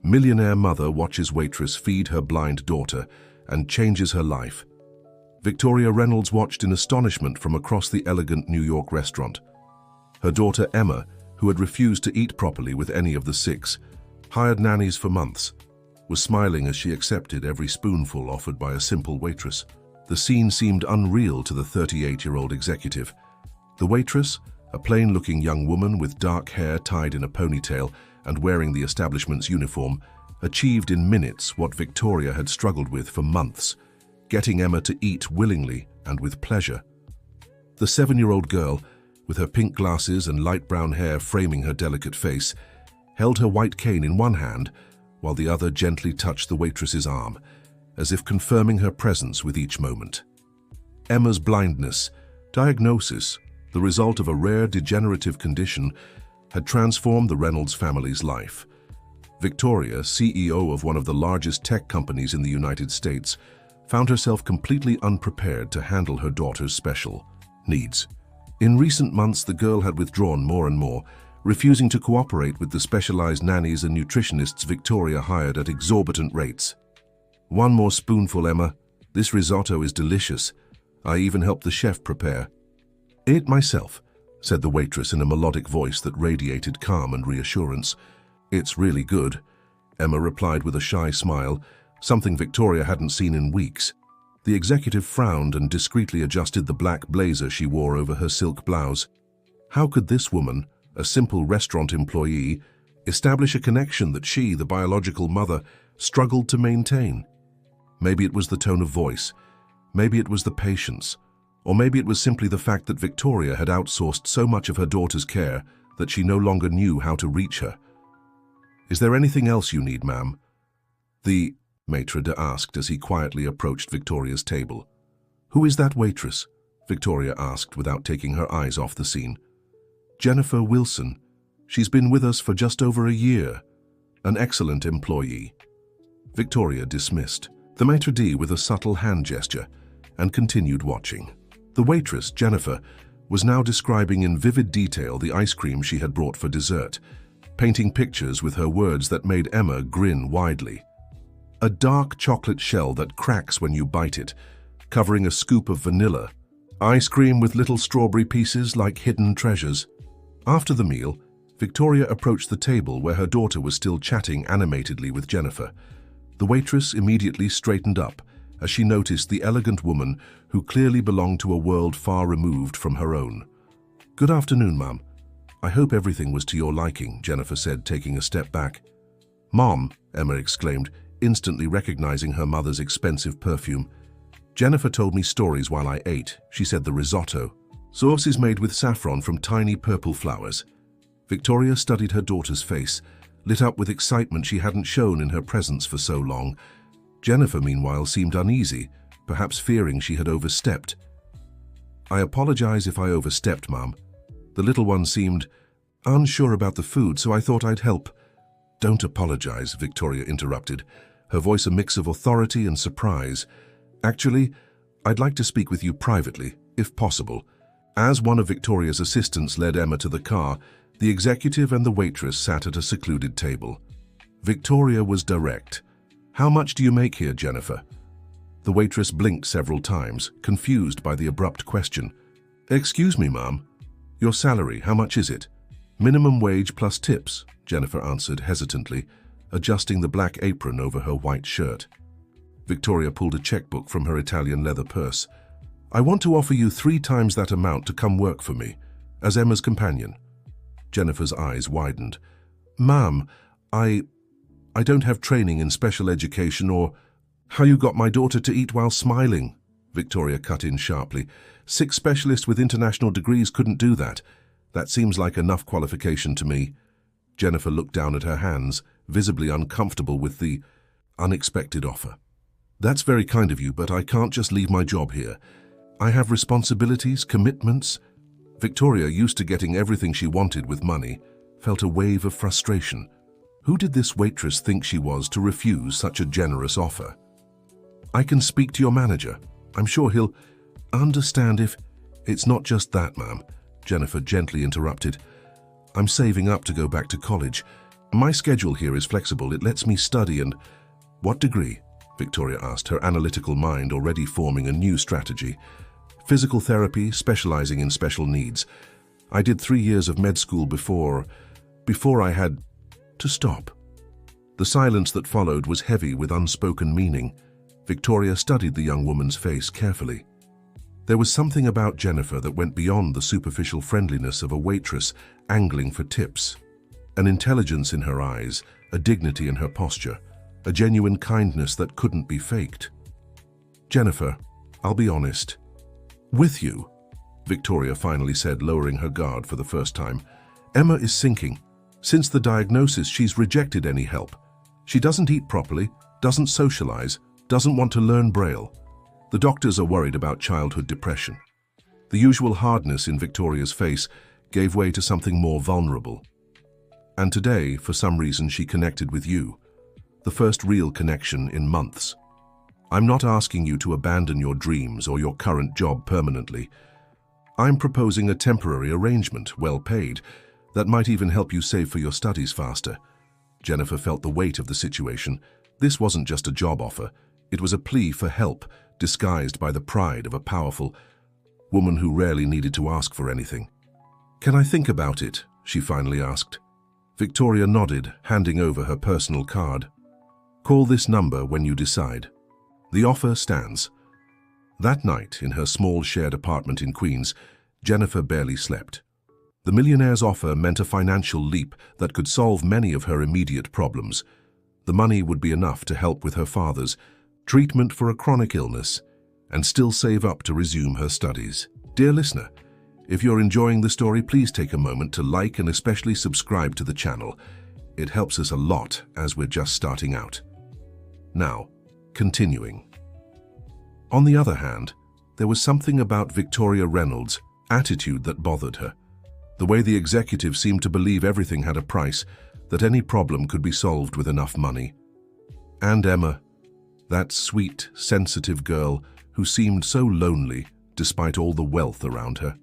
Millionaire mother watches waitress feed her blind daughter and changes her life. Victoria Reynolds watched in astonishment from across the elegant New York restaurant. Her daughter Emma, who had refused to eat properly with any of the six, hired nannies for months, was smiling as she accepted every spoonful offered by a simple waitress. The scene seemed unreal to the 38-year-old executive. The waitress, a plain-looking young woman with dark hair tied in a ponytail and wearing the establishment's uniform, achieved in minutes what Victoria had struggled with for months, getting Emma to eat willingly and with pleasure. The 7-year-old girl, with her pink glasses and light brown hair framing her delicate face, held her white cane in one hand while the other gently touched the waitress's arm, as if confirming her presence with each moment. Emma's blindness, diagnosis, the result of a rare degenerative condition, had transformed the Reynolds family's life. Victoria, CEO of one of the largest tech companies in the United States, found herself completely unprepared to handle her daughter's special needs. In recent months, the girl had withdrawn more and more, refusing to cooperate with the specialized nannies and nutritionists Victoria hired at exorbitant rates. "One more spoonful, Emma. This risotto is delicious. I even helped the chef prepare." "It myself," said the waitress in a melodic voice that radiated calm and reassurance. "It's really good," Emma replied with a shy smile, something Victoria hadn't seen in weeks. The executive frowned and discreetly adjusted the black blazer she wore over her silk blouse. How could this woman, a simple restaurant employee, establish a connection that she, the biological mother, struggled to maintain? Maybe it was the tone of voice, maybe it was the patience, or maybe it was simply the fact that Victoria had outsourced so much of her daughter's care that she no longer knew how to reach her. "Is there anything else you need, ma'am?" The maitre d' asked as he quietly approached Victoria's table. "Who is that waitress?" Victoria asked without taking her eyes off the scene. "Jennifer Wilson. She's been with us for just over a year. An excellent employee." Victoria dismissed the maitre d' with a subtle hand gesture and continued watching. The waitress, Jennifer, was now describing in vivid detail the ice cream she had brought for dessert, painting pictures with her words that made Emma grin widely. "A dark chocolate shell that cracks when you bite it, covering a scoop of vanilla. Ice cream with little strawberry pieces like hidden treasures." After the meal, Victoria approached the table where her daughter was still chatting animatedly with Jennifer. The waitress immediately straightened up as she noticed the elegant woman who clearly belonged to a world far removed from her own. "Good afternoon, ma'am. I hope everything was to your liking," Jennifer said, taking a step back. "Mom," Emma exclaimed, instantly recognizing her mother's expensive perfume. "Jennifer told me stories while I ate. She said the risotto. Sauce is made with saffron from tiny purple flowers." Victoria studied her daughter's face, lit up with excitement she hadn't shown in her presence for so long. Jennifer, meanwhile, seemed uneasy, perhaps fearing she had overstepped. "I apologize if I overstepped, Mom. The little one seemed unsure about the food, so I thought I'd help." "Don't apologize," Victoria interrupted, her voice a mix of authority and surprise. "Actually, I'd like to speak with you privately, if possible." As one of Victoria's assistants led Emma to the car, the executive and the waitress sat at a secluded table. Victoria was direct. "How much do you make here, Jennifer?" The waitress blinked several times, confused by the abrupt question. "Excuse me, ma'am. Your salary, how much is it?" "Minimum wage plus tips," Jennifer answered hesitantly, adjusting the black apron over her white shirt. Victoria pulled a checkbook from her Italian leather purse. "I want to offer you 3 times that amount to come work for me, as Emma's companion." Jennifer's eyes widened. "Ma'am, I don't have training in special education or—" "How you got my daughter to eat while smiling?" Victoria cut in sharply. "6 specialists with international degrees couldn't do that. That seems like enough qualification to me." Jennifer looked down at her hands, visibly uncomfortable with the unexpected offer. "That's very kind of you, but I can't just leave my job here. I have responsibilities, commitments." Victoria, used to getting everything she wanted with money, felt a wave of frustration. Who did this waitress think she was to refuse such a generous offer? "I can speak to your manager. I'm sure he'll understand if—" "It's not just that, ma'am," Jennifer gently interrupted. "I'm saving up to go back to college. My schedule here is flexible. It lets me study and... What degree? Victoria asked, her analytical mind already forming a new strategy. Physical therapy, specializing in special needs. I did 3 years of med school before I had to stop. The silence that followed was heavy with unspoken meaning. Victoria studied the young woman's face carefully. There was something about Jennifer that went beyond the superficial friendliness of a waitress angling for tips. An intelligence in her eyes, a dignity in her posture, a genuine kindness that couldn't be faked. Jennifer, I'll be honest. With you, Victoria finally said, lowering her guard for the first time. Emma is sinking. Since the diagnosis, she's rejected any help. She doesn't eat properly, doesn't socialize, doesn't want to learn Braille. The doctors are worried about childhood depression. The usual hardness in Victoria's face gave way to something more vulnerable. And today, for some reason, she connected with you. The first real connection in months. I'm not asking you to abandon your dreams or your current job permanently. I'm proposing a temporary arrangement, well paid, that might even help you save for your studies faster. Jennifer felt the weight of the situation. This wasn't just a job offer. It was a plea for help, disguised by the pride of a powerful woman who rarely needed to ask for anything. Can I think about it? She finally asked. Victoria nodded, handing over her personal card. Call this number when you decide. The offer stands. That night, in her small shared apartment in Queens, Jennifer barely slept. The Millionaire's offer meant a financial leap that could solve many of her immediate problems. The money would be enough to help with her father's treatment for a chronic illness and still save up to resume her studies. Dear listener, if you're enjoying the story, please take a moment to like and especially subscribe to the channel. It helps us a lot as we're just starting out. Now, continuing. On the other hand, there was something about Victoria Reynolds' attitude that bothered her. The way the executive seemed to believe everything had a price, that any problem could be solved with enough money. And Emma, that sweet, sensitive girl who seemed so lonely despite all the wealth around her.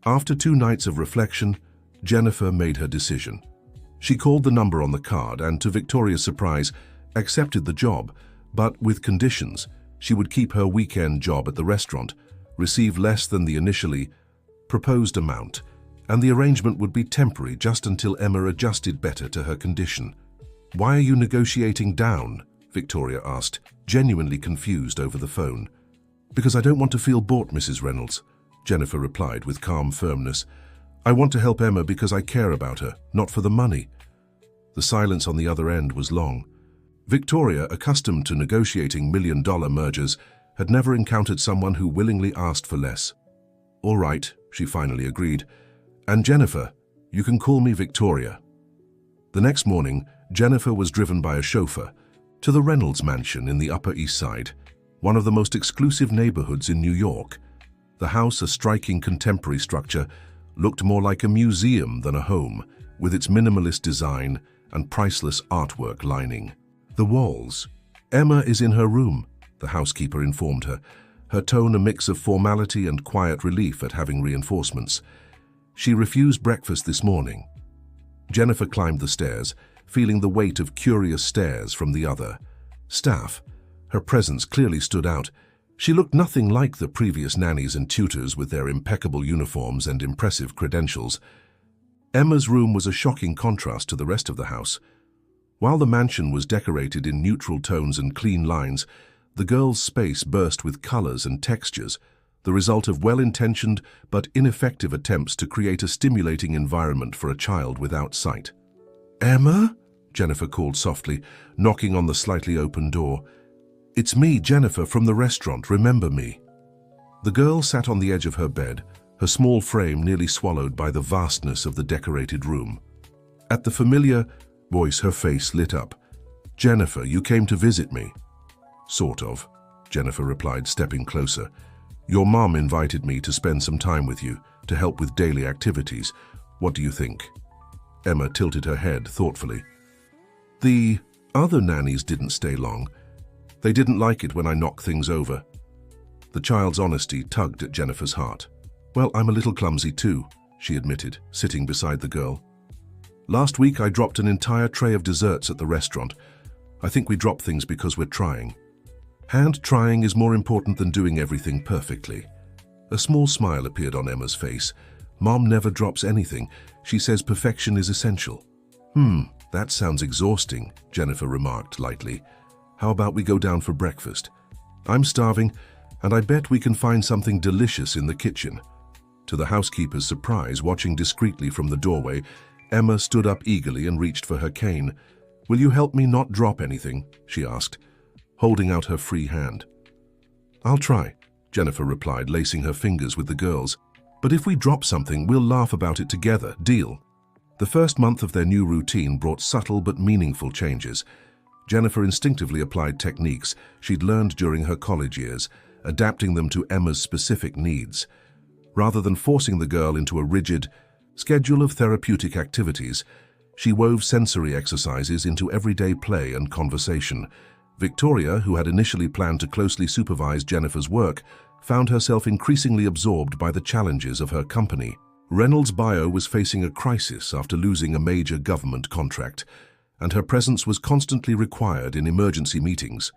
After 2 nights of reflection, Jennifer made her decision. She called the number on the card and, to Victoria's surprise, accepted the job, but with conditions. She would keep her weekend job at the restaurant, receive less than the initially proposed amount, and the arrangement would be temporary just until Emma adjusted better to her condition. Why are you negotiating down? Victoria asked, genuinely confused over the phone. Because I don't want to feel bought, Mrs. Reynolds, Jennifer replied with calm firmness. I want to help Emma because I care about her, not for the money. The silence on the other end was long. Victoria, accustomed to negotiating million-dollar mergers, had never encountered someone who willingly asked for less. All right, she finally agreed. And Jennifer, you can call me Victoria. The next morning, Jennifer was driven by a chauffeur to the Reynolds mansion in the Upper East Side, one of the most exclusive neighborhoods in New York. The house, a striking contemporary structure, looked more like a museum than a home, with its minimalist design and priceless artwork lining the walls. Emma is in her room, the housekeeper informed her, her tone a mix of formality and quiet relief at having reinforcements. She refused breakfast this morning. Jennifer climbed the stairs, feeling the weight of curious stares from the other staff. Her presence clearly stood out. She looked nothing like the previous nannies and tutors with their impeccable uniforms and impressive credentials. Emma's room was a shocking contrast to the rest of the house. While the mansion was decorated in neutral tones and clean lines, the girl's space burst with colors and textures, the result of well-intentioned but ineffective attempts to create a stimulating environment for a child without sight. Emma? Jennifer called softly, knocking on the slightly open door. It's me, Jennifer, from the restaurant. Remember me? The girl sat on the edge of her bed, her small frame nearly swallowed by the vastness of the decorated room. At the familiar voice, her face lit up. Jennifer, you came to visit me. Sort of, Jennifer replied, stepping closer. Your mom invited me to spend some time with you, to help with daily activities. What do you think? Emma tilted her head thoughtfully. The other nannies didn't stay long. They didn't like it when I knocked things over. The child's honesty tugged at Jennifer's heart. Well, I'm a little clumsy too, she admitted, sitting beside the girl. Last week I dropped an entire tray of desserts at the restaurant. I think we drop things because we're trying. Hand trying is more important than doing everything perfectly. A small smile appeared on Emma's face. Mom never drops anything. She says perfection is essential. That sounds exhausting, Jennifer remarked lightly. How about we go down for breakfast? I'm starving, and I bet we can find something delicious in the kitchen. To the housekeeper's surprise, watching discreetly from the doorway, Emma stood up eagerly and reached for her cane. Will you help me not drop anything? She asked, holding out her free hand. I'll try, Jennifer replied, lacing her fingers with the girls. But if we drop something, we'll laugh about it together. Deal? The first month of their new routine brought subtle but meaningful changes. Jennifer instinctively applied techniques she'd learned during her college years, adapting them to Emma's specific needs. Rather than forcing the girl into a rigid schedule of therapeutic activities, she wove sensory exercises into everyday play and conversation. Victoria, who had initially planned to closely supervise Jennifer's work, found herself increasingly absorbed by the challenges of her company. Reynolds Bio was facing a crisis after losing a major government contract, and her presence was constantly required in emergency meetings.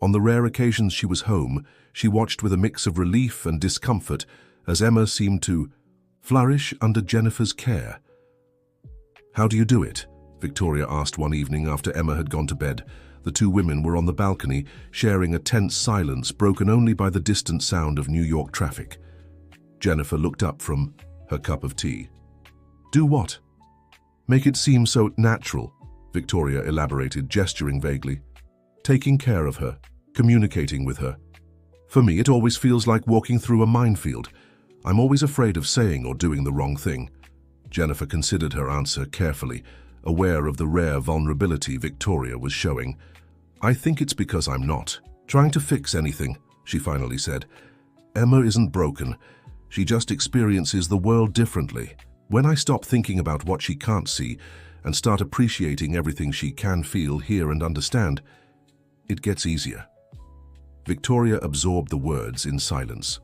On the rare occasions she was home, she watched with a mix of relief and discomfort as Emma seemed to flourish under Jennifer's care. How do you do it? Victoria asked one evening after Emma had gone to bed. The two women were on the balcony, sharing a tense silence broken only by the distant sound of New York traffic. Jennifer looked up from her cup of tea. Do what? Make it seem so natural, Victoria elaborated, gesturing vaguely. Taking care of her, communicating with her. For me, it always feels like walking through a minefield. I'm always afraid of saying or doing the wrong thing. Jennifer considered her answer carefully, aware of the rare vulnerability Victoria was showing. I think it's because I'm not trying to fix anything, she finally said. Emma isn't broken. She just experiences the world differently. When I stop thinking about what she can't see and start appreciating everything she can feel, hear, and understand, it gets easier. Victoria absorbed the words in silence.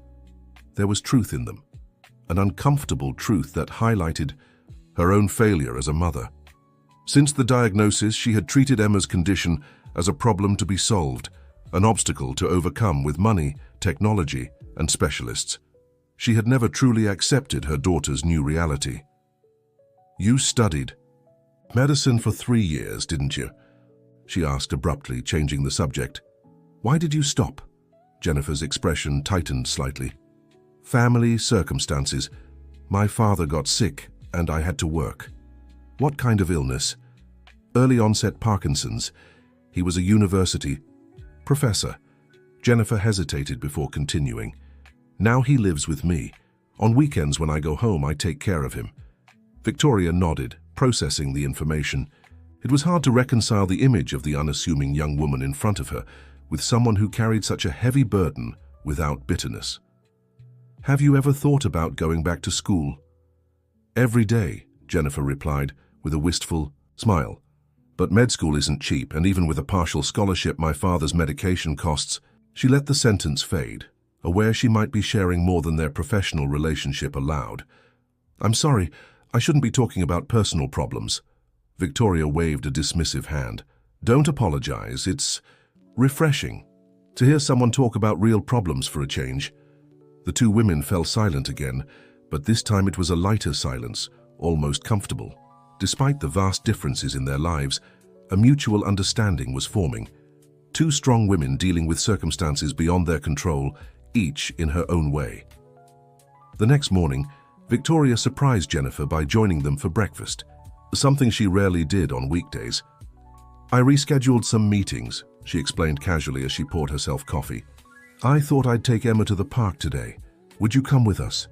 There was truth in them, an uncomfortable truth that highlighted her own failure as a mother. Since the diagnosis, she had treated Emma's condition as a problem to be solved, an obstacle to overcome with money, technology, and specialists. She had never truly accepted her daughter's new reality. You studied medicine for 3 years, didn't you? She asked abruptly, changing the subject. Why did you stop? Jennifer's expression tightened slightly. Family circumstances. My father got sick and I had to work. What kind of illness? Early onset Parkinson's. He was a university professor. Jennifer hesitated before continuing. Now he lives with me. On weekends when I go home, I take care of him. Victoria nodded, processing the information. It was hard to reconcile the image of the unassuming young woman in front of her with someone who carried such a heavy burden without bitterness. Have you ever thought about going back to school? Every day, Jennifer replied with a wistful smile. But med school isn't cheap, and even with a partial scholarship, my father's medication costs. She let the sentence fade, aware she might be sharing more than their professional relationship allowed. I'm sorry, I shouldn't be talking about personal problems. Victoria waved a dismissive hand. Don't apologize, it's refreshing to hear someone talk about real problems for a change. The two women fell silent again, but this time it was a lighter silence, almost comfortable. Despite the vast differences in their lives, a mutual understanding was forming. Two strong women dealing with circumstances beyond their control, each in her own way. The next morning, Victoria surprised Jennifer by joining them for breakfast, something she rarely did on weekdays. I rescheduled some meetings, she explained casually as she poured herself coffee. I thought I'd take Emma to the park today. Would you come with us?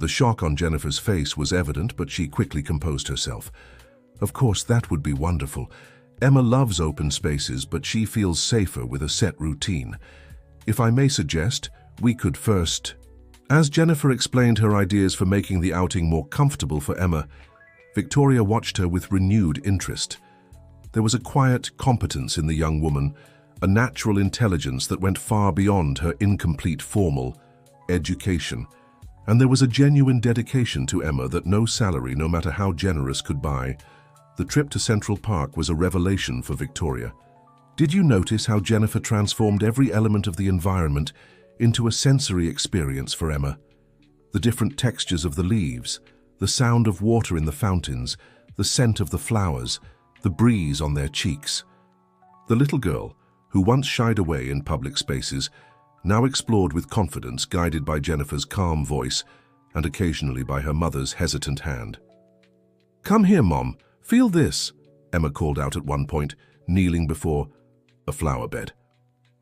The shock on Jennifer's face was evident, but she quickly composed herself. Of course, that would be wonderful. Emma loves open spaces, but she feels safer with a set routine. If I may suggest, we could first... As Jennifer explained her ideas for making the outing more comfortable for Emma, Victoria watched her with renewed interest. There was a quiet competence in the young woman, a natural intelligence that went far beyond her incomplete formal education. And there was a genuine dedication to Emma that no salary, no matter how generous, could buy. The trip to Central Park was a revelation for Victoria. Did you notice how Jennifer transformed every element of the environment into a sensory experience for Emma? The different textures of the leaves, the sound of water in the fountains, the scent of the flowers, the breeze on their cheeks. The little girl, who once shied away in public spaces, now explored with confidence, guided by Jennifer's calm voice and occasionally by her mother's hesitant hand. "Come here, Mom. Feel this," Emma called out at one point, kneeling before a flower bed.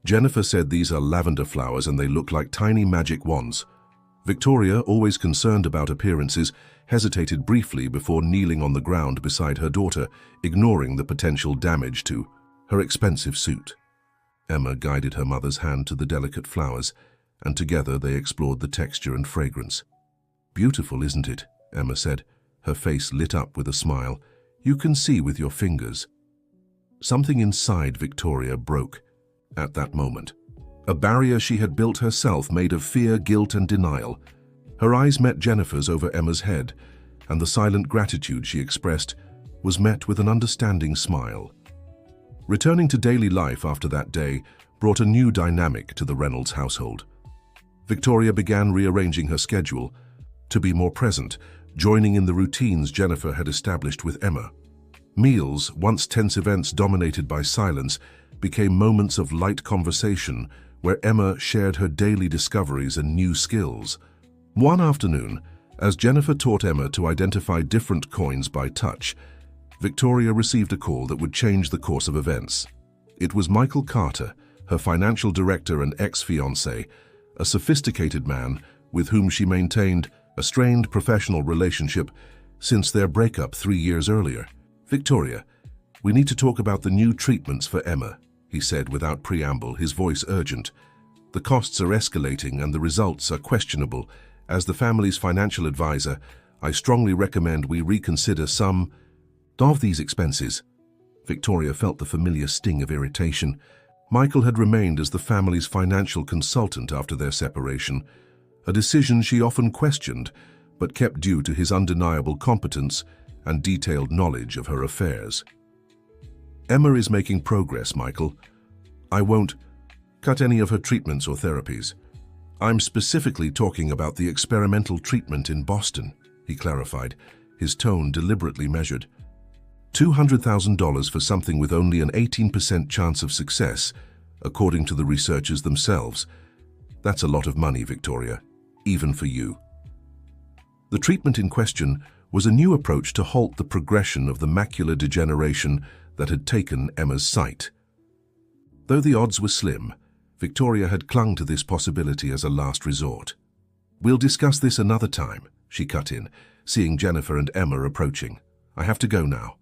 Jennifer said these are lavender flowers and they look like tiny magic wands. Victoria, always concerned about appearances, hesitated briefly before kneeling on the ground beside her daughter, ignoring the potential damage to her expensive suit. Emma guided her mother's hand to the delicate flowers, and together they explored the texture and fragrance. "Beautiful, isn't it?" Emma said, her face lit up with a smile. "You can see with your fingers." Something inside Victoria broke at that moment. A barrier she had built herself, made of fear, guilt, and denial. Her eyes met Jennifer's over Emma's head, and the silent gratitude she expressed was met with an understanding smile. Returning to daily life after that day brought a new dynamic to the Reynolds household. Victoria began rearranging her schedule to be more present, joining in the routines Jennifer had established with Emma. Meals, once tense events dominated by silence, became moments of light conversation where Emma shared her daily discoveries and new skills. One afternoon, as Jennifer taught Emma to identify different coins by touch, Victoria received a call that would change the course of events. It was Michael Carter, her financial director and ex-fiancé, a sophisticated man with whom she maintained a strained professional relationship since their breakup 3 years earlier. "Victoria, we need to talk about the new treatments for Emma," he said without preamble, his voice urgent. "The costs are escalating and the results are questionable. As the family's financial advisor, I strongly recommend we reconsider some of these expenses." Victoria felt the familiar sting of irritation. Michael had remained as the family's financial consultant after their separation, a decision she often questioned, but kept due to his undeniable competence and detailed knowledge of her affairs. "Emma is making progress, Michael. I won't cut any of her treatments or therapies. I'm specifically talking about the experimental treatment in Boston," he clarified, his tone deliberately measured. $200,000 for something with only an 18% chance of success, according to the researchers themselves. That's a lot of money, Victoria, even for you. The treatment in question was a new approach to halt the progression of the macular degeneration that had taken Emma's sight. Though the odds were slim, Victoria had clung to this possibility as a last resort. "We'll discuss this another time," she cut in, seeing Jennifer and Emma approaching. "I have to go now."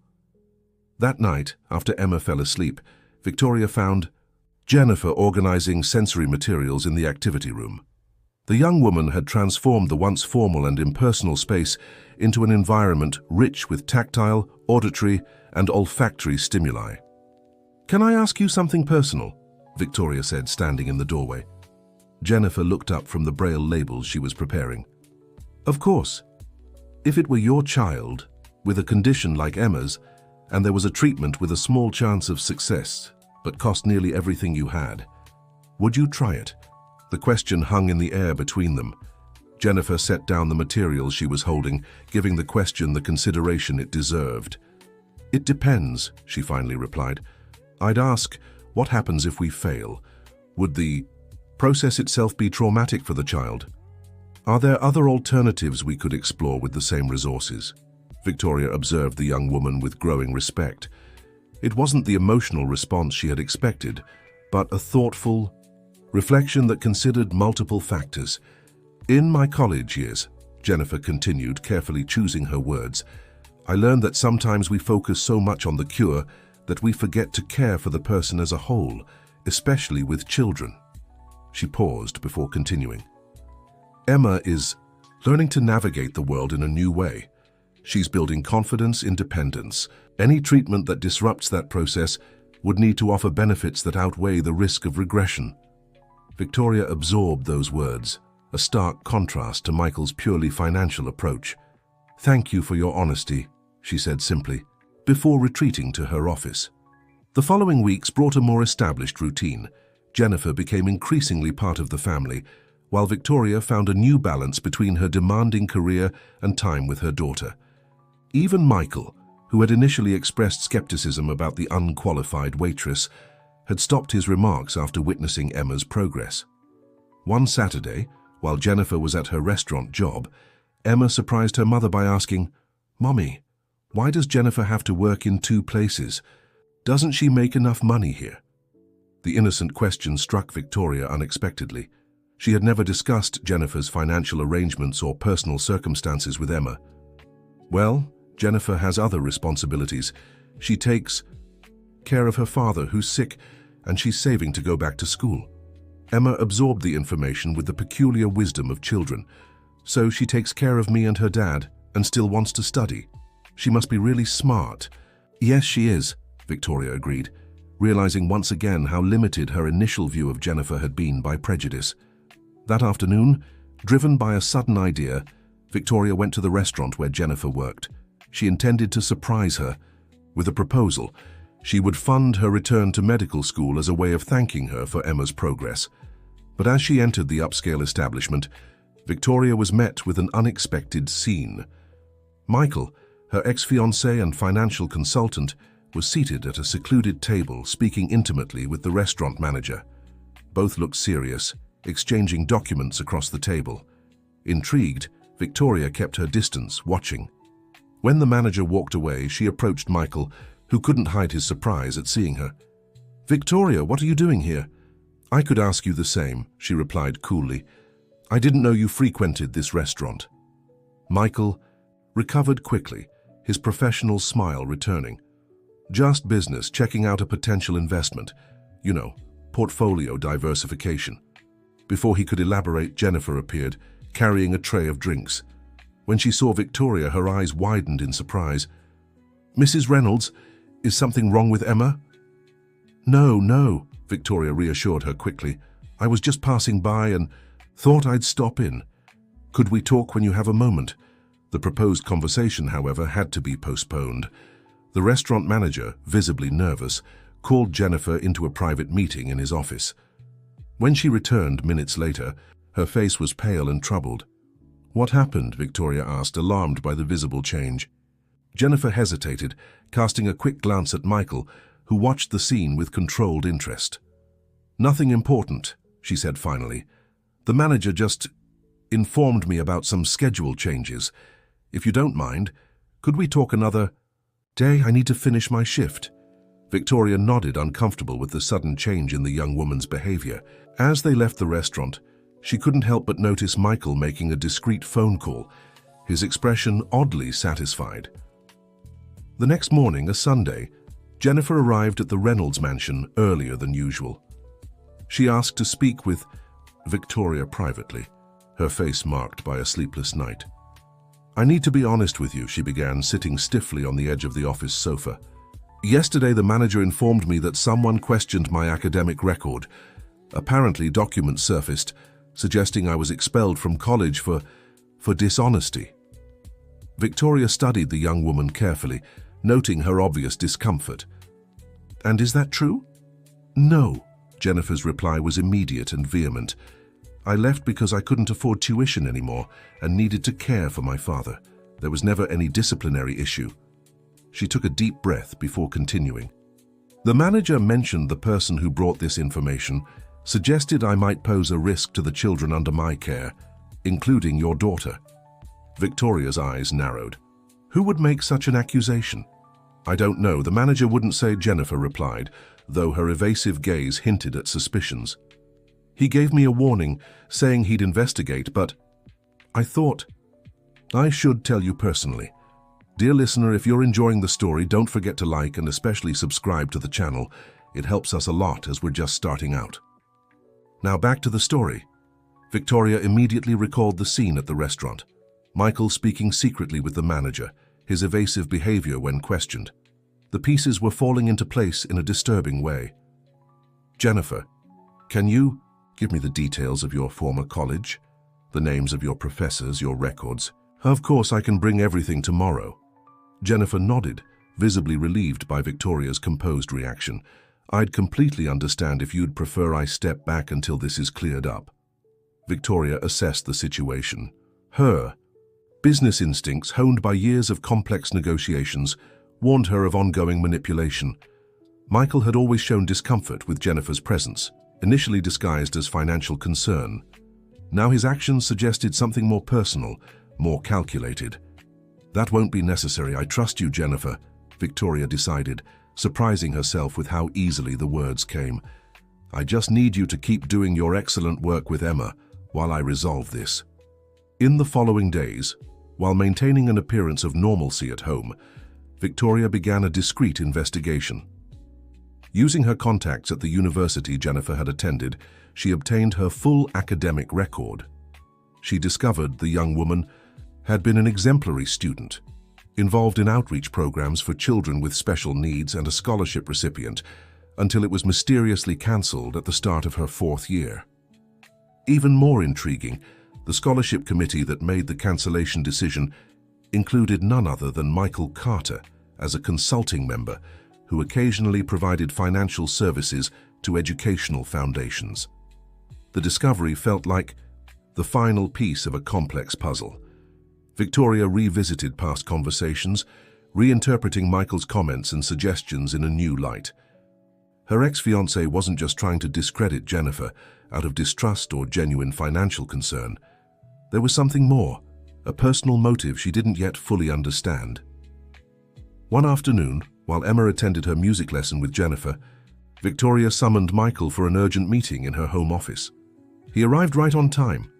That night, after Emma fell asleep, Victoria found Jennifer organizing sensory materials in the activity room. The young woman had transformed the once formal and impersonal space into an environment rich with tactile, auditory, and olfactory stimuli. "Can I ask you something personal?" Victoria said, standing in the doorway. Jennifer looked up from the braille labels she was preparing. "Of course. If it were your child, with a condition like Emma's, and there was a treatment with a small chance of success, but cost nearly everything you had, would you try it?" The question hung in the air between them. Jennifer set down the materials she was holding, giving the question the consideration it deserved. "It depends," she finally replied. "I'd ask, what happens if we fail? Would the process itself be traumatic for the child? Are there other alternatives we could explore with the same resources?" Victoria observed the young woman with growing respect. It wasn't the emotional response she had expected, but a thoughtful reflection that considered multiple factors. "In my college years," Jennifer continued, carefully choosing her words, "I learned that sometimes we focus so much on the cure that we forget to care for the person as a whole, especially with children." She paused before continuing. "Emma is learning to navigate the world in a new way. She's building confidence, independence. Any treatment that disrupts that process would need to offer benefits that outweigh the risk of regression." Victoria absorbed those words, a stark contrast to Michael's purely financial approach. "Thank you for your honesty," she said simply, before retreating to her office. The following weeks brought a more established routine. Jennifer became increasingly part of the family, while Victoria found a new balance between her demanding career and time with her daughter. Even Michael, who had initially expressed skepticism about the unqualified waitress, had stopped his remarks after witnessing Emma's progress. One Saturday, while Jennifer was at her restaurant job, Emma surprised her mother by asking, "Mommy, why does Jennifer have to work in 2 places? Doesn't she make enough money here?" The innocent question struck Victoria unexpectedly. She had never discussed Jennifer's financial arrangements or personal circumstances with Emma. "Well, Jennifer has other responsibilities. She takes care of her father, who's sick, and she's saving to go back to school." Emma absorbed the information with the peculiar wisdom of children. "So she takes care of me and her dad, and still wants to study. She must be really smart." "Yes, she is," Victoria agreed, realizing once again how limited her initial view of Jennifer had been by prejudice. That afternoon, driven by a sudden idea, Victoria went to the restaurant where Jennifer worked. She intended to surprise her with a proposal. She would fund her return to medical school as a way of thanking her for Emma's progress. But as she entered the upscale establishment, Victoria was met with an unexpected scene. Michael, her ex-fiancé and financial consultant, was seated at a secluded table speaking intimately with the restaurant manager. Both looked serious, exchanging documents across the table. Intrigued, Victoria kept her distance, watching. When the manager walked away, she approached Michael, who couldn't hide his surprise at seeing her. "Victoria, what are you doing here?" "I could ask you the same," she replied coolly. "I didn't know you frequented this restaurant." Michael recovered quickly, his professional smile returning. "Just business, checking out a potential investment. You know, portfolio diversification." Before he could elaborate, Jennifer appeared, carrying a tray of drinks. When she saw Victoria, her eyes widened in surprise. "Mrs. Reynolds, is something wrong with Emma?" No, Victoria reassured her quickly. "I was just passing by and thought I'd stop in. Could we talk when you have a moment?" The proposed conversation, however, had to be postponed. The restaurant manager, visibly nervous, called Jennifer into a private meeting in his office. When she returned minutes later, her face was pale and troubled. "What happened?" Victoria asked, alarmed by the visible change. Jennifer hesitated, casting a quick glance at Michael, who watched the scene with controlled interest. "Nothing important," she said finally. "The manager just informed me about some schedule changes. If you don't mind, could we talk another day? I need to finish my shift." Victoria nodded, uncomfortable with the sudden change in the young woman's behavior. As they left the restaurant, she couldn't help but notice Michael making a discreet phone call, his expression oddly satisfied. The next morning, a Sunday, Jennifer arrived at the Reynolds mansion earlier than usual. She asked to speak with Victoria privately, her face marked by a sleepless night. "I need to be honest with you," she began, sitting stiffly on the edge of the office sofa. "Yesterday, the manager informed me that someone questioned my academic record. Apparently, documents surfaced, suggesting I was expelled from college for dishonesty." Victoria studied the young woman carefully, noting her obvious discomfort. "And is that true?" "No," Jennifer's reply was immediate and vehement. "I left because I couldn't afford tuition anymore and needed to care for my father. There was never any disciplinary issue." She took a deep breath before continuing. "The manager mentioned the person who brought this information, suggested I might pose a risk to the children under my care, including your daughter." Victoria's eyes narrowed. "Who would make such an accusation?" "I don't know. The manager wouldn't say," Jennifer replied, though her evasive gaze hinted at suspicions. "He gave me a warning, saying he'd investigate, but I thought I should tell you personally. Dear listener, if you're enjoying the story, don't forget to like and especially subscribe to the channel. It helps us a lot as we're just starting out." Now back to the story. Victoria immediately recalled the scene at the restaurant. Michael speaking secretly with the manager, his evasive behavior when questioned. The pieces were falling into place in a disturbing way. "Jennifer, can you give me the details of your former college?" The names of your professors, your records. Of course, I can bring everything tomorrow. Jennifer nodded, visibly relieved by Victoria's composed reaction. I'd completely understand if you'd prefer I step back until this is cleared up. Victoria assessed the situation. Her business instincts, honed by years of complex negotiations, warned her of ongoing manipulation. Michael had always shown discomfort with Jennifer's presence, initially disguised as financial concern. Now his actions suggested something more personal, more calculated. That won't be necessary. I trust you, Jennifer, Victoria decided, surprising herself with how easily the words came. I just need you to keep doing your excellent work with Emma while I resolve this. In the following days, while maintaining an appearance of normalcy at home, Victoria began a discreet investigation. Using her contacts at the university Jennifer had attended, she obtained her full academic record. She discovered the young woman had been an exemplary student, involved in outreach programs for children with special needs and a scholarship recipient, until it was mysteriously cancelled at the start of her 4th year. Even more intriguing, the scholarship committee that made the cancellation decision included none other than Michael Carter as a consulting member who occasionally provided financial services to educational foundations. The discovery felt like the final piece of a complex puzzle. Victoria revisited past conversations, reinterpreting Michael's comments and suggestions in a new light. Her ex-fiancé wasn't just trying to discredit Jennifer out of distrust or genuine financial concern. There was something more, a personal motive she didn't yet fully understand. One afternoon, while Emma attended her music lesson with Jennifer, Victoria summoned Michael for an urgent meeting in her home office. He arrived right on time,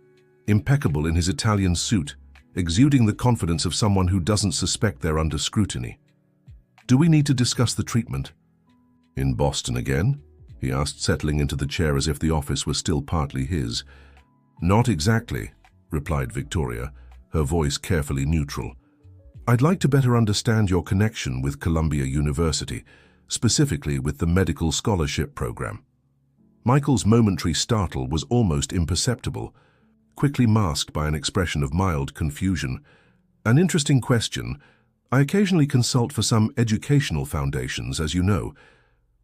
impeccable in his Italian suit, exuding the confidence of someone who doesn't suspect they're under scrutiny. Do we need to discuss the treatment? In Boston again? He asked, settling into the chair as if the office was still partly his. Not exactly, replied Victoria, her voice carefully neutral. I'd like to better understand your connection with Columbia University, specifically with the medical scholarship program. Michael's momentary startle was almost imperceptible, quickly masked by an expression of mild confusion. An interesting question. I occasionally consult for some educational foundations, as you know.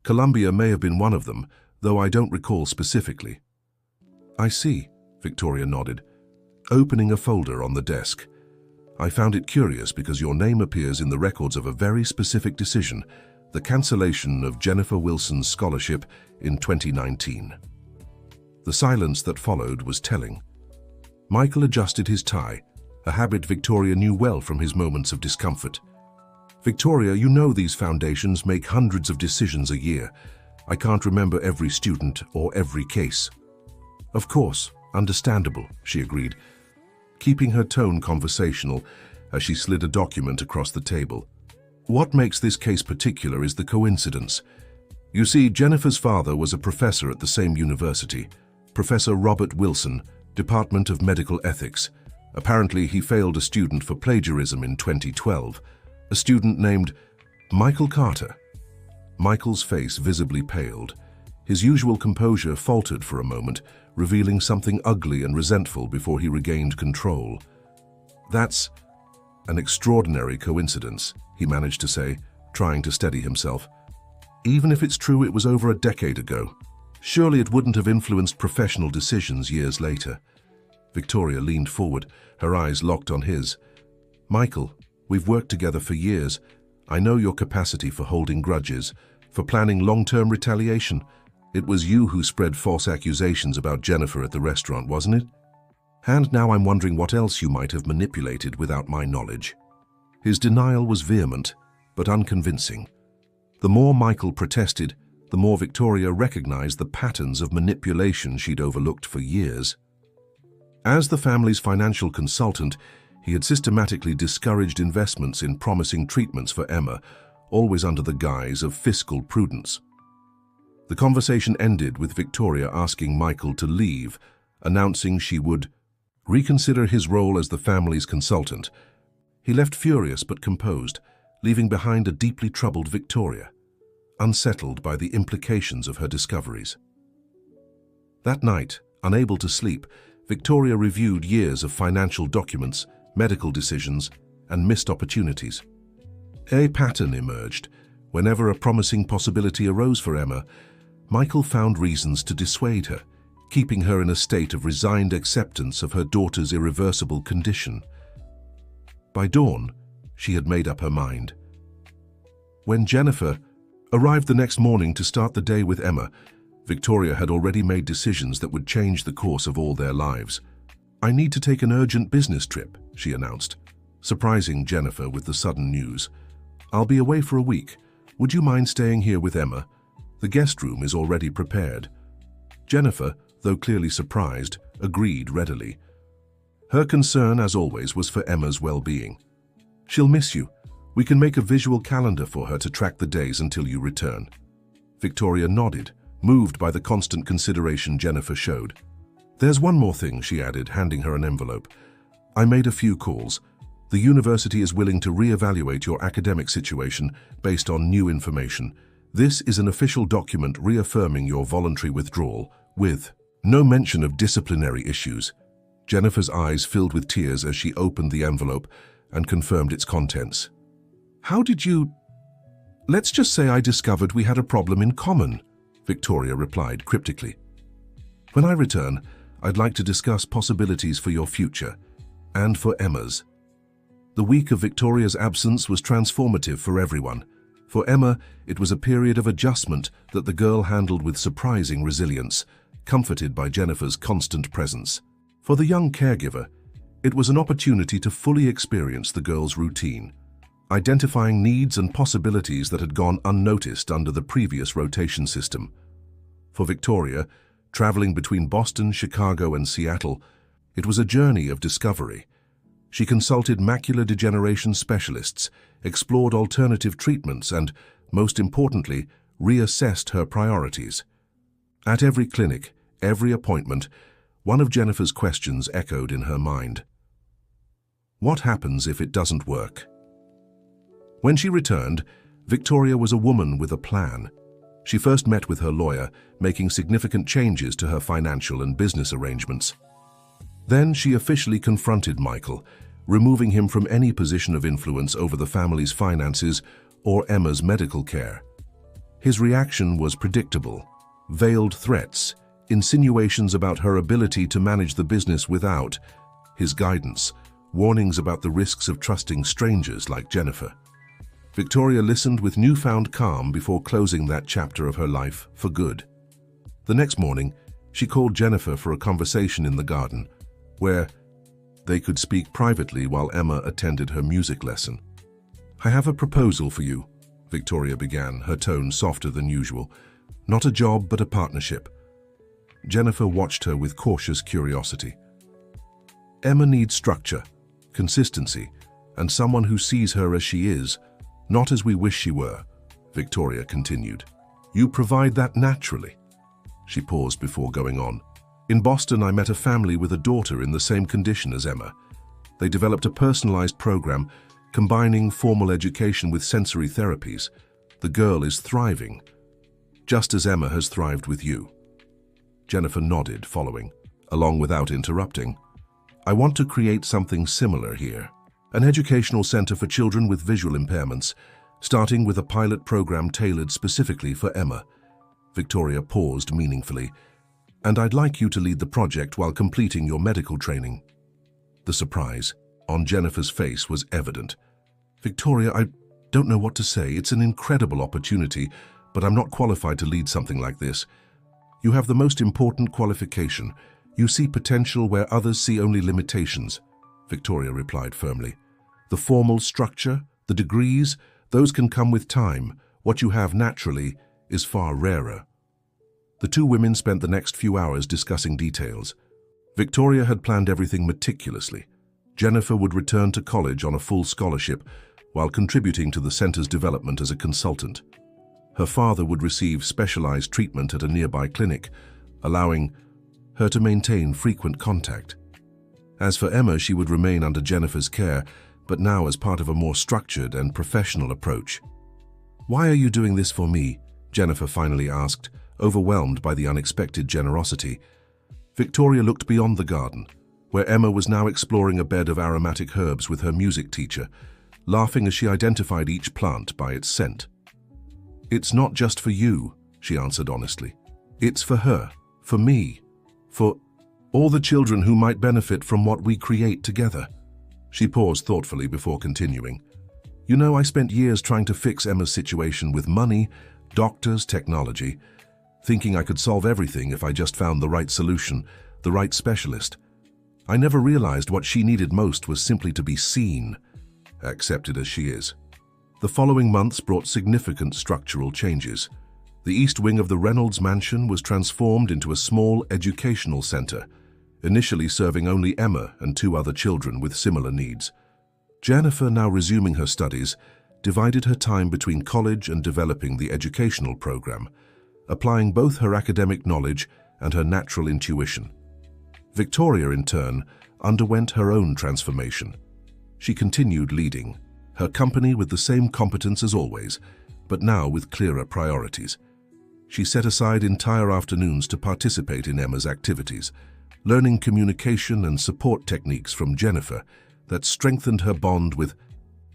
Columbia may have been one of them, though I don't recall specifically. I see, Victoria nodded, opening a folder on the desk. I found it curious because your name appears in the records of a very specific decision, the cancellation of Jennifer Wilson's scholarship in 2019. The silence that followed was telling. Michael adjusted his tie, a habit Victoria knew well from his moments of discomfort. Victoria, you know these foundations make hundreds of decisions a year. I can't remember every student or every case. Of course, understandable, she agreed, keeping her tone conversational as she slid a document across the table. What makes this case particular is the coincidence. You see, Jennifer's father was a professor at the same university, Professor Robert Wilson, Department of Medical Ethics. Apparently, he failed a student for plagiarism in 2012, a student named Michael Carter. Michael's face visibly paled. His usual composure faltered for a moment, revealing something ugly and resentful before he regained control. That's an extraordinary coincidence, he managed to say, trying to steady himself. Even if it's true it was over a decade ago, surely it wouldn't have influenced professional decisions years later. Victoria leaned forward, her eyes locked on his. Michael, we've worked together for years. I know your capacity for holding grudges, for planning long-term retaliation. It was you who spread false accusations about Jennifer at the restaurant, wasn't it? And now I'm wondering what else you might have manipulated without my knowledge. His denial was vehement, but unconvincing. The more Michael protested, the more Victoria recognized the patterns of manipulation she'd overlooked for years. As the family's financial consultant, he had systematically discouraged investments in promising treatments for Emma, always under the guise of fiscal prudence. The conversation ended with Victoria asking Michael to leave, announcing she would reconsider his role as the family's consultant. He left furious but composed, leaving behind a deeply troubled Victoria, unsettled by the implications of her discoveries. That night, unable to sleep, Victoria reviewed years of financial documents, medical decisions, and missed opportunities. A pattern emerged. Whenever a promising possibility arose for Emma, Michael found reasons to dissuade her, keeping her in a state of resigned acceptance of her daughter's irreversible condition. By dawn, she had made up her mind. When Jennifer arrived the next morning to start the day with Emma, Victoria had already made decisions that would change the course of all their lives. "I need to take an urgent business trip," she announced, surprising Jennifer with the sudden news. "I'll be away for a week. Would you mind staying here with Emma? The guest room is already prepared." Jennifer, though clearly surprised, agreed readily. Her concern, as always, was for Emma's well-being. "She'll miss you. We can make a visual calendar for her to track the days until you return." Victoria nodded, moved by the constant consideration Jennifer showed. "There's one more thing," she added, handing her an envelope. "I made a few calls. The university is willing to re-evaluate your academic situation based on new information. This is an official document reaffirming your voluntary withdrawal, with no mention of disciplinary issues." Jennifer's eyes filled with tears as she opened the envelope and confirmed its contents. "How did you—" "Let's just say I discovered we had a problem in common," Victoria replied cryptically. "When I return, I'd like to discuss possibilities for your future, and for Emma's." The week of Victoria's absence was transformative for everyone. For Emma, it was a period of adjustment that the girl handled with surprising resilience, comforted by Jennifer's constant presence. For the young caregiver, it was an opportunity to fully experience the girl's routine, identifying needs and possibilities that had gone unnoticed under the previous rotation system. For Victoria, traveling between Boston, Chicago, and Seattle, it was a journey of discovery. She consulted macular degeneration specialists, explored alternative treatments, and, most importantly, reassessed her priorities. At every clinic, every appointment, one of Jennifer's questions echoed in her mind. What happens if it doesn't work? When she returned, Victoria was a woman with a plan. She first met with her lawyer, making significant changes to her financial and business arrangements. Then she officially confronted Michael, removing him from any position of influence over the family's finances or Emma's medical care. His reaction was predictable: veiled threats, insinuations about her ability to manage the business without his guidance, warnings about the risks of trusting strangers like Jennifer. Victoria listened with newfound calm before closing that chapter of her life for good. The next morning, she called Jennifer for a conversation in the garden, where they could speak privately while Emma attended her music lesson. "I have a proposal for you," Victoria began, her tone softer than usual. "Not a job, but a partnership." Jennifer watched her with cautious curiosity. "Emma needs structure, consistency, and someone who sees her as she is, not as we wish she were," Victoria continued. "You provide that naturally." She paused before going on. "In Boston, I met a family with a daughter in the same condition as Emma. They developed a personalized program combining formal education with sensory therapies. The girl is thriving, just as Emma has thrived with you." Jennifer nodded, following, along without interrupting. "I want to create something similar here. An educational center for children with visual impairments, starting with a pilot program tailored specifically for Emma." Victoria paused meaningfully. "And I'd like you to lead the project while completing your medical training." The surprise on Jennifer's face was evident. "Victoria, I don't know what to say. It's an incredible opportunity, but I'm not qualified to lead something like this." "You have the most important qualification. You see potential where others see only limitations," Victoria replied firmly. "The formal structure, the degrees, those can come with time. What you have naturally is far rarer." The two women spent the next few hours discussing details. Victoria had planned everything meticulously. Jennifer would return to college on a full scholarship while contributing to the center's development as a consultant. Her father would receive specialized treatment at a nearby clinic, allowing her to maintain frequent contact. As for Emma, she would remain under Jennifer's care, but now as part of a more structured and professional approach. "Why are you doing this for me?" Jennifer finally asked, overwhelmed by the unexpected generosity. Victoria looked beyond the garden, where Emma was now exploring a bed of aromatic herbs with her music teacher, laughing as she identified each plant by its scent. "It's not just for you," she answered honestly. "It's for her, for me, for all the children who might benefit from what we create together." She paused thoughtfully before continuing. "You know, I spent years trying to fix Emma's situation with money, doctors, technology, thinking I could solve everything if I just found the right solution, the right specialist. I never realized what she needed most was simply to be seen, accepted as she is." The following months brought significant structural changes. The east wing of the Reynolds mansion was transformed into a small educational center, initially serving only Emma and 2 other children with similar needs. Jennifer, now resuming her studies, divided her time between college and developing the educational program, applying both her academic knowledge and her natural intuition. Victoria, in turn, underwent her own transformation. She continued leading her company with the same competence as always, but now with clearer priorities. She set aside entire afternoons to participate in Emma's activities, learning communication and support techniques from Jennifer that strengthened her bond with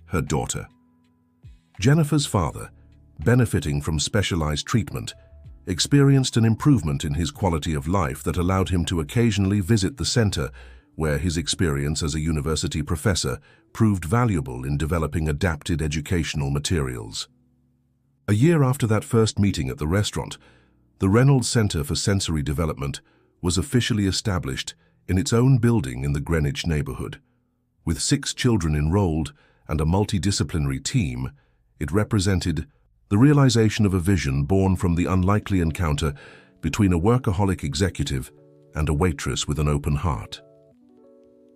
her daughter. Jennifer's father, benefiting from specialized treatment, experienced an improvement in his quality of life that allowed him to occasionally visit the center, where his experience as a university professor proved valuable in developing adapted educational materials. A year after that first meeting at the restaurant, the Reynolds Center for Sensory Development was officially established in its own building in the Greenwich neighborhood. With 6 children enrolled and a multidisciplinary team, it represented the realization of a vision born from the unlikely encounter between a workaholic executive and a waitress with an open heart.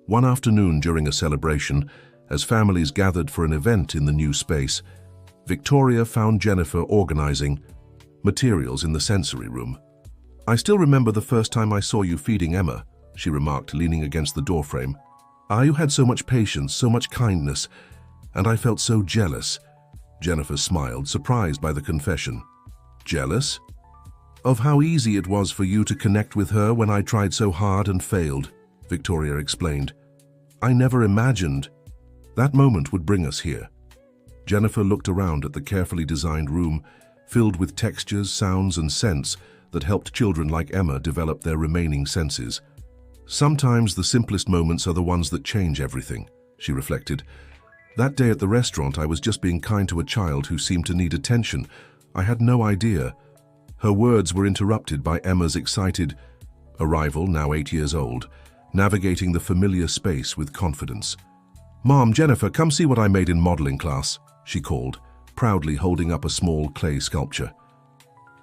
One afternoon during a celebration, as families gathered for an event in the new space, Victoria found Jennifer organizing materials in the sensory room. "I still remember the first time I saw you feeding Emma," she remarked, leaning against the doorframe. "You had so much patience, so much kindness, and I felt so jealous." Jennifer smiled, surprised by the confession. "Jealous? Of how easy it was for you to connect with her when I tried so hard and failed," Victoria explained. "I never imagined that moment would bring us here." Jennifer looked around at the carefully designed room, filled with textures, sounds, and scents that helped children like Emma develop their remaining senses. "Sometimes the simplest moments are the ones that change everything," she reflected. "That day at the restaurant, I was just being kind to a child who seemed to need attention. I had no idea." Her words were interrupted by Emma's excited arrival, now 8 years old, navigating the familiar space with confidence. "Mom, Jennifer, come see what I made in modeling class," she called, proudly holding up a small clay sculpture.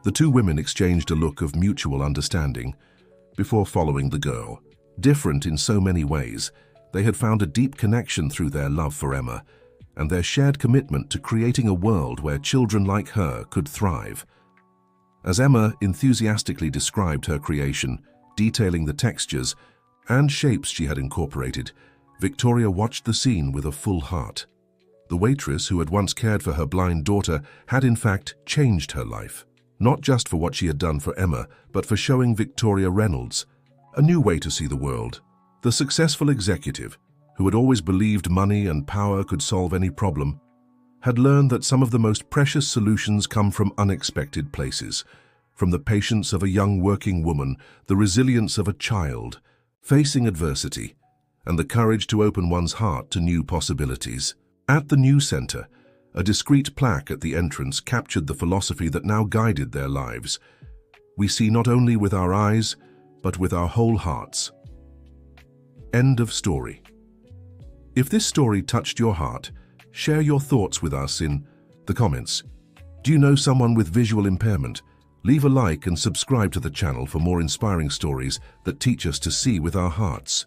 The 2 women exchanged a look of mutual understanding before following the girl. Different in so many ways, they had found a deep connection through their love for Emma and their shared commitment to creating a world where children like her could thrive. As Emma enthusiastically described her creation, detailing the textures and shapes she had incorporated, Victoria watched the scene with a full heart. The waitress who had once cared for her blind daughter had in fact changed her life, not just for what she had done for Emma, but for showing Victoria Reynolds a new way to see the world. The successful executive, who had always believed money and power could solve any problem, had learned that some of the most precious solutions come from unexpected places, from the patience of a young working woman, the resilience of a child facing adversity, and the courage to open one's heart to new possibilities. At the new center, a discreet plaque at the entrance captured the philosophy that now guided their lives. "We see not only with our eyes, but with our whole hearts." End of story. If this story touched your heart, share your thoughts with us in the comments. Do you know someone with visual impairment? Leave a like and subscribe to the channel for more inspiring stories that teach us to see with our hearts.